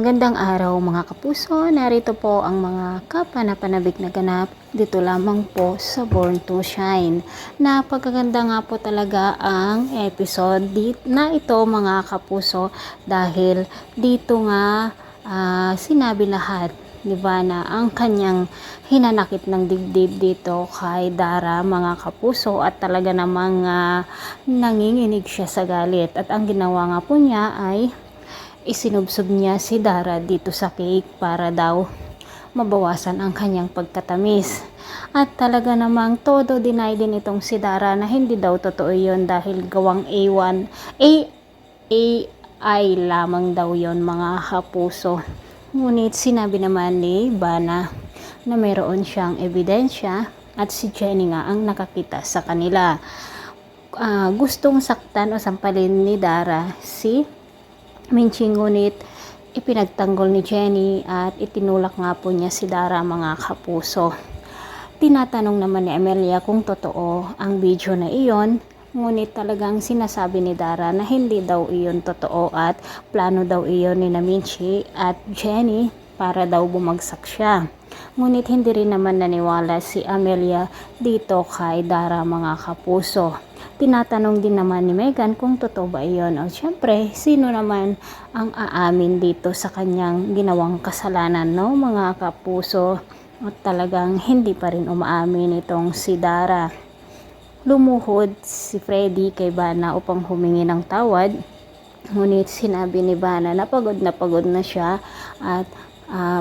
Magandang araw mga kapuso, narito po ang mga kapanapanabik na ganap dito lamang po sa Born to Shine. Napakaganda nga po talaga ang episode na ito mga kapuso dahil dito nga sinabi lahat di ba na ang kanyang hinanakit ng dibdib dito kay Dara mga kapuso at talaga namang nanginginig siya sa galit at ang ginawa nga po niya ay isinubsob niya si Dara dito sa cake para daw mabawasan ang kanyang pagkatamis. At talaga namang todo deny din itong si Dara na hindi daw totoo yon dahil gawang AI lamang daw yon mga kapuso. Ngunit sinabi naman ni Bana na mayroon siyang ebidensya at si Jenny nga ang nakakita sa kanila. Gustong saktan o sampalin ni Dara si Minchi, ngunit ipinagtanggol ni Jenny at itinulak nga po niya si Dara mga kapuso. Tinatanong naman ni Amelia kung totoo ang video na iyon, ngunit talagang sinasabi ni Dara na hindi daw iyon totoo at plano daw iyon ni Minchi at Jenny para daw bumagsak siya. Ngunit hindi rin naman naniwala si Amelia dito kay Dara mga kapuso. Tinatanong din naman ni Megan kung totoo ba iyon. O syempre, sino naman ang aamin dito sa kanyang ginawang kasalanan, no mga kapuso? At talagang hindi pa rin umaamin itong si Dara. Lumuhod si Freddy kay Bana upang humingi ng tawad. Ngunit sinabi ni Bana na pagod na siya at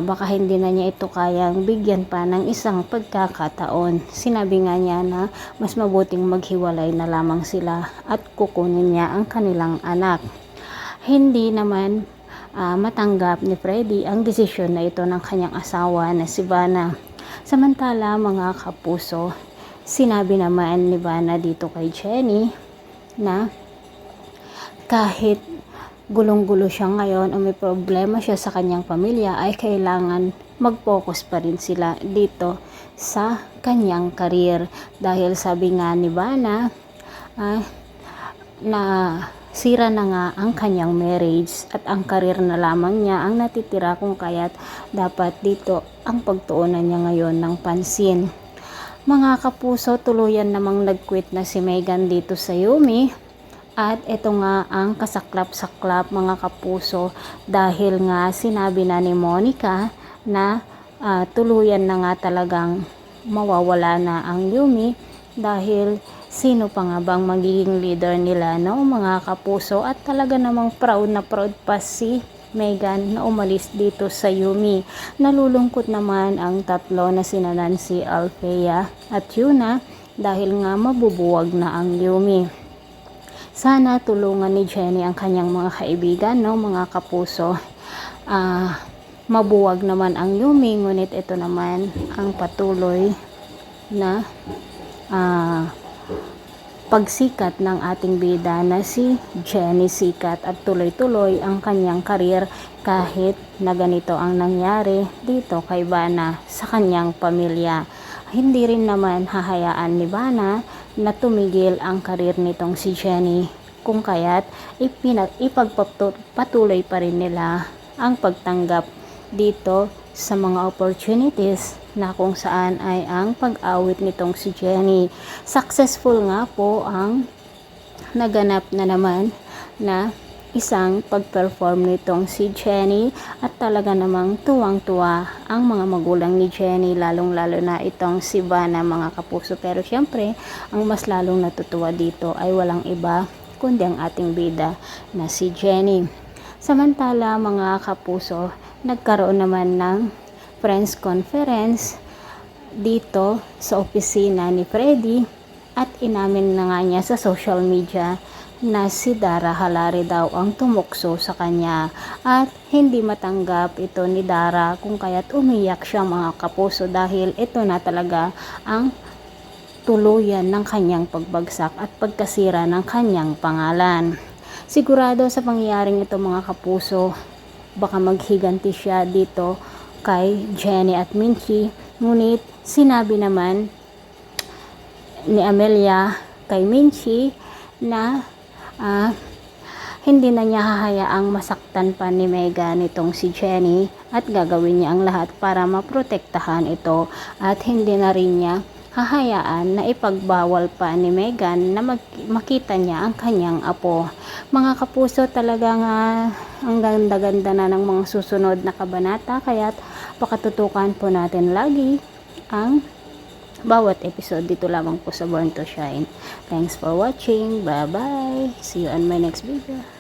baka hindi na niya ito kayang bigyan pa ng isang pagkakataon. Sinabi nga niya na mas mabuting maghiwalay na lamang sila at kukunin niya ang kanilang anak. Hindi naman matanggap ni Freddy ang desisyon na ito ng kanyang asawa na si Bana. Samantala mga kapuso, sinabi naman ni Bana dito kay Jenny na kahit gulong-gulo siya ngayon o may problema siya sa kanyang pamilya ay kailangan mag-focus pa rin sila dito sa kanyang career dahil sabi nga ni Bana na sira na nga ang kanyang marriage at ang career na lamang niya ang natitira kung kaya't dapat dito ang pagtuunan niya ngayon ng pansin. Mga kapuso, tuluyan namang nag-quit na si Megan dito sa Yumi. At ito nga ang kasaklap-saklap mga kapuso dahil nga sinabi na ni Monica na tuluyan na nga talagang mawawala na ang Yumi dahil sino pa nga bang magiging leader nila, no mga kapuso? At talaga namang proud na proud pa si Megan na umalis dito sa Yumi. Nalulungkot naman ang tatlo na sina Nancy, Althea at Yuna dahil nga mabubuwag na ang Yumi. Sana tulungan ni Jenny ang kanyang mga kaibigan, no mga kapuso. Mabuwag naman ang Yumi, ngunit ito naman ang patuloy na pagsikat ng ating bida na si Jenny Sikat at tuloy-tuloy ang kanyang karir kahit na ganito ang nangyari dito kay Bana sa kanyang pamilya. Hindi rin naman hahayaan ni Bana na tumigil ang karir nitong si Jenny kung kaya't ipagpatuloy pa rin nila ang pagtanggap dito sa mga opportunities na kung saan ay ang pag-awit nitong si Jenny. Successful nga po ang naganap na naman na isang pag-perform nitong si Jenny at talaga namang tuwang-tuwa ang mga magulang ni Jenny, lalong-lalo na itong si Bana mga kapuso. Pero syempre, ang mas lalong natutuwa dito ay walang iba kundi ang ating bida na si Jenny. Samantala mga kapuso, nagkaroon naman ng press conference dito sa opisina ni Freddy at inamin na nga niya sa social media na si Dara Halari daw ang tumukso sa kanya at hindi matanggap ito ni Dara kung kaya't umiyak siya mga kapuso dahil ito na talaga ang tuluyan ng kanyang pagbagsak at pagkasira ng kanyang pangalan. Sigurado sa pangyayaring ito mga kapuso, baka maghiganti siya dito kay Jenny at Minchi, ngunit sinabi naman ni Amelia kay Minchi na hindi na niya hahayaang masaktan pa ni Megan itong si Jenny at gagawin niya ang lahat para maprotektahan ito at hindi na rin niya hahayaan na ipagbawal pa ni Megan na makita niya ang kanyang apo. Mga kapuso, talagang ang ganda-ganda na ng mga susunod na kabanata, kaya't pakatutukan po natin lagi ang bawat episode dito lamang po sa Born to Shine. Thanks for watching. Bye bye. See you on my next video.